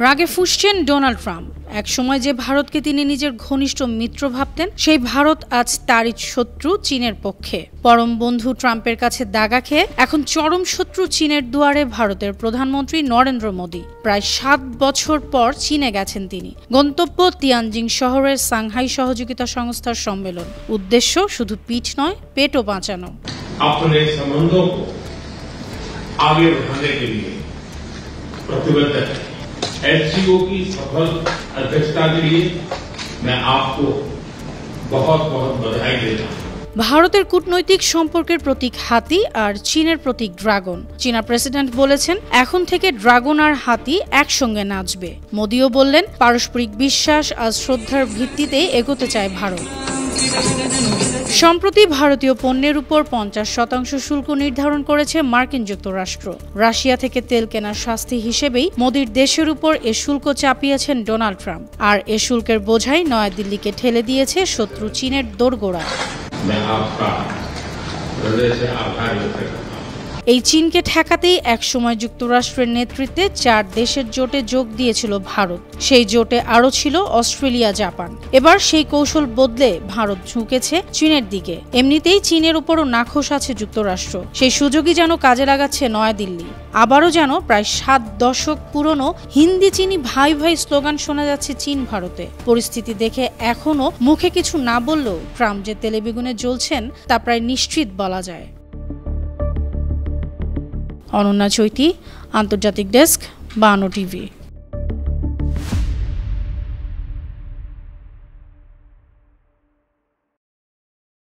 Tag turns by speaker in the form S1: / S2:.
S1: রাগে ফুঁসছেন Donald Trump. এক সময় যে ভারতকে তিনি নিজের ঘনিষ্ঠ মিত্র ভাবতেন, সেই ভারত আজ তারই শত্রু চীনের পক্ষে। পরম বন্ধু ট্রাম্পের কাছে দাগা খেয়ে এখন চরম শত্রু চীনের দুয়ারে ভারতের প্রধানমন্ত্রী নরেন্দ্র মোদী। প্রায় ৭ বছর পর চীনে গেছেন তিনি। গন্তব্য তিয়ানজিং শহরের সাংহাই সহযোগিতা সংস্থার সম্মেলন। উদ্দেশ্য শুধু পিঠ নয়, পেটও বাঁচানো।
S2: अपने संबंधों को आगे बढ़ाने के लिए प्रतिबद्ध है। एचसीओ की सफल अध्यक्षता के लिए मैं आपको बहुत बहुत बधाई देता हूं।
S1: ভারতের কূটনৈতিক সম্পর্কের প্রতীক হাতি আর চীনের প্রতীক ড্রাগন। চীনা প্রেসিডেন্ট বলেছেন এখন থেকে ড্রাগন আর হাতি একসঙ্গে নাচবে। মোদিও বললেন পারস্পরিক বিশ্বাস আর শ্রদ্ধার ভিত্তিতে এগোতে চায় ভারত। সম্প্রতি ভারতীয় পণ্যের উপর ৫০% শুল্ক নির্ধারণ করেছে মার্কিন যুক্তরাষ্ট্র। রাশিয়া থেকে তেল কেনার শাস্তি হিসেবেই মোদির দেশের উপর এ শুল্ক চাপিয়েছেন ডোনাল্ড ট্রাম্প। আর এ শুল্কের বোঝাই নয়াদিল্লিকে ঠেলে দিয়েছে শত্রু চীনের দোরগোড়ায়। এই চীনকে ঠেকাতেই একসময় যুক্তরাষ্ট্রের নেতৃত্বে ৪ দেশের জোটে যোগ দিয়েছিল ভারত। সেই জোটে আরও ছিল অস্ট্রেলিয়া, জাপান। এবার সেই কৌশল বদলে ভারত ঝুঁকেছে চীনের দিকে। এমনিতেই চীনের উপরও নাখোশ আছে যুক্তরাষ্ট্র। সেই সুযোগই যেন কাজে লাগাচ্ছে নয়াদিল্লি। আবারও যেন প্রায় ৭ দশক পুরনো হিন্দি চীনি ভাই ভাই স্লোগান শোনা যাচ্ছে চীন ভারতে। পরিস্থিতি দেখে এখনও মুখে কিছু না বললেও ট্রাম্প যে তেলেবেগুনে জ্বলছেন তা প্রায় নিশ্চিত বলা যায়। অনন্যা চৈতি, আন্তর্জাতিক ডেস্ক, ৫২ টিভি।